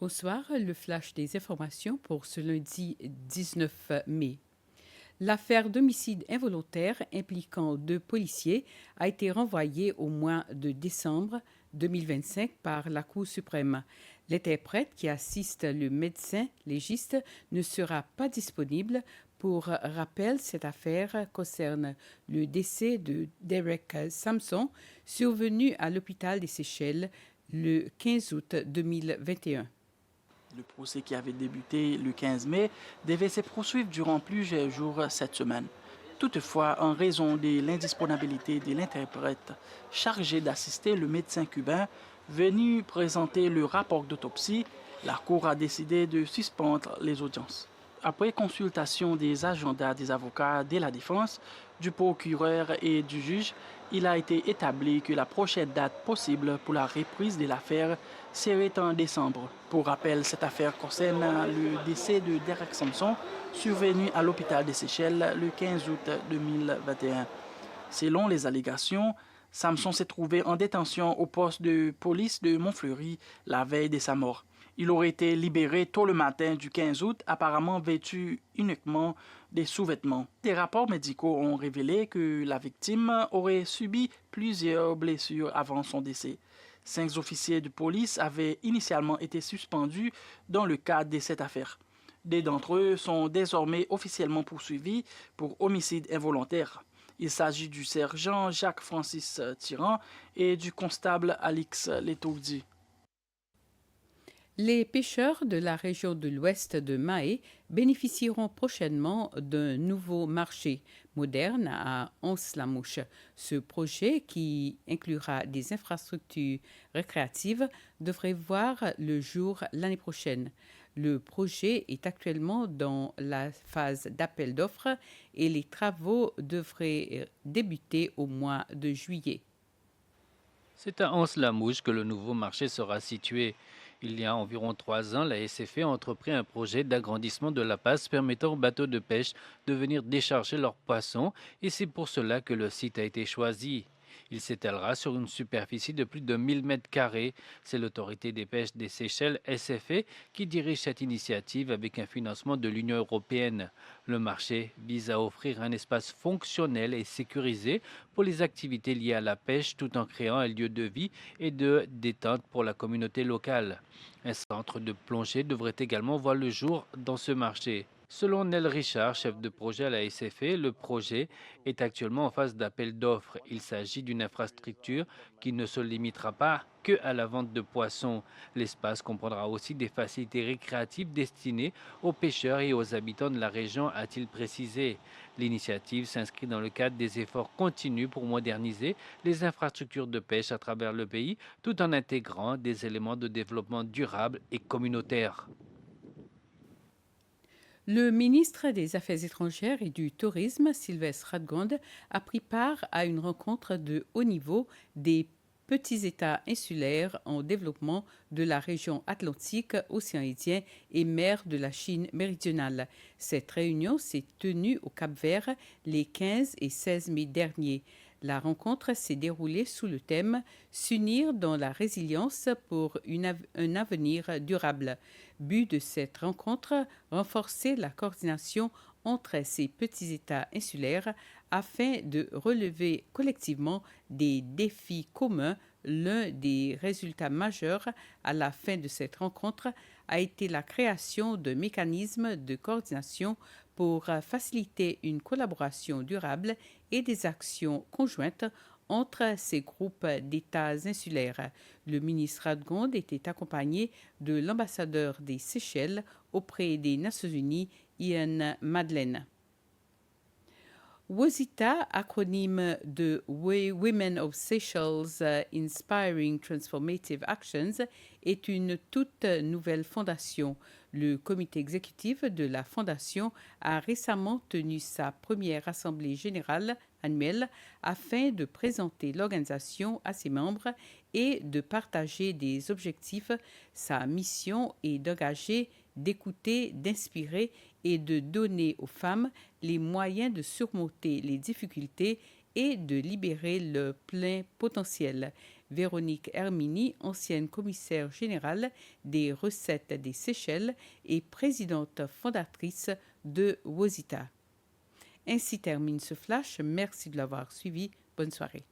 Bonsoir, le flash des informations pour ce lundi 19 mai. L'affaire d'homicide involontaire impliquant deux policiers a été renvoyée au mois de décembre 2025 par la Cour suprême. L'interprète qui assiste le médecin légiste ne sera pas disponible. Pour rappel, cette affaire concerne le décès de Derek Samson, survenu à l'hôpital des Seychelles le 15 août 2021. Le procès qui avait débuté le 15 mai devait se poursuivre durant plusieurs jours cette semaine. Toutefois, en raison de l'indisponibilité de l'interprète chargé d'assister le médecin cubain venu présenter le rapport d'autopsie, la Cour a décidé de suspendre les audiences. Après consultation des agendas des avocats de la défense, du procureur et du juge, il a été établi que la prochaine date possible pour la reprise de l'affaire serait en décembre. Pour rappel, cette affaire concerne le décès de Derek Samson, survenu à l'hôpital des Seychelles le 15 août 2021. Selon les allégations, Samson s'est trouvé en détention au poste de police de Montfleury la veille de sa mort. Il aurait été libéré tôt le matin du 15 août, apparemment vêtu uniquement des sous-vêtements. Des rapports médicaux ont révélé que la victime aurait subi plusieurs blessures avant son décès. 5 officiers de police avaient initialement été suspendus dans le cadre de cette affaire. 2 d'entre eux sont désormais officiellement poursuivis pour homicide involontaire. Il s'agit du sergent Jacques-Francis Tyran et du constable Alix Letourdi. Les pêcheurs de la région de l'ouest de Mahé bénéficieront prochainement d'un nouveau marché moderne à Anse-la-Mouche. Ce projet, qui inclura des infrastructures récréatives, devrait voir le jour l'année prochaine. Le projet est actuellement dans la phase d'appel d'offres et les travaux devraient débuter au mois de juillet. C'est à Anse-la-Mouche que le nouveau marché sera situé. Il y a environ 3 ans, la SFE a entrepris un projet d'agrandissement de la passe permettant aux bateaux de pêche de venir décharger leurs poissons et c'est pour cela que le site a été choisi. Il s'étalera sur une superficie de plus de 1000 mètres carrés. C'est l'autorité des pêches des Seychelles, SFE, qui dirige cette initiative avec un financement de l'Union européenne. Le marché vise à offrir un espace fonctionnel et sécurisé pour les activités liées à la pêche tout en créant un lieu de vie et de détente pour la communauté locale. Un centre de plongée devrait également voir le jour dans ce marché. Selon Nel Richard, chef de projet à la SFE, le projet est actuellement en phase d'appel d'offres. Il s'agit d'une infrastructure qui ne se limitera pas que à la vente de poissons. L'espace comprendra aussi des facilités récréatives destinées aux pêcheurs et aux habitants de la région, a-t-il précisé. L'initiative s'inscrit dans le cadre des efforts continus pour moderniser les infrastructures de pêche à travers le pays, tout en intégrant des éléments de développement durable et communautaire. Le ministre des Affaires étrangères et du Tourisme, Sylvestre Radgond, a pris part à une rencontre de haut niveau des petits États insulaires en développement de la région Atlantique, Océan Indien et mer de la Chine méridionale. Cette réunion s'est tenue au Cap-Vert les 15 et 16 mai derniers. La rencontre s'est déroulée sous le thème S'unir dans la résilience pour un avenir durable. But de cette rencontre, renforcer la coordination entre ces petits États insulaires afin de relever collectivement des défis communs. L'un des résultats majeurs à la fin de cette rencontre a été la création de mécanismes de coordination pour faciliter une collaboration durable et des actions conjointes entre ces groupes d'États insulaires. Le ministre Radgond était accompagné de l'ambassadeur des Seychelles auprès des Nations Unies, Ian Madeleine. WOSITA, acronyme de Women of Seychelles Inspiring Transformative Actions, est une toute nouvelle fondation. Le comité exécutif de la fondation a récemment tenu sa première assemblée générale annuelle afin de présenter l'organisation à ses membres et de partager des objectifs. Sa mission est d'engager, d'écouter, d'inspirer et de donner aux femmes les moyens de surmonter les difficultés et de libérer leur plein potentiel. Véronique Hermini, ancienne commissaire générale des recettes des Seychelles et présidente fondatrice de WOSITA. Ainsi termine ce flash. Merci de l'avoir suivi. Bonne soirée.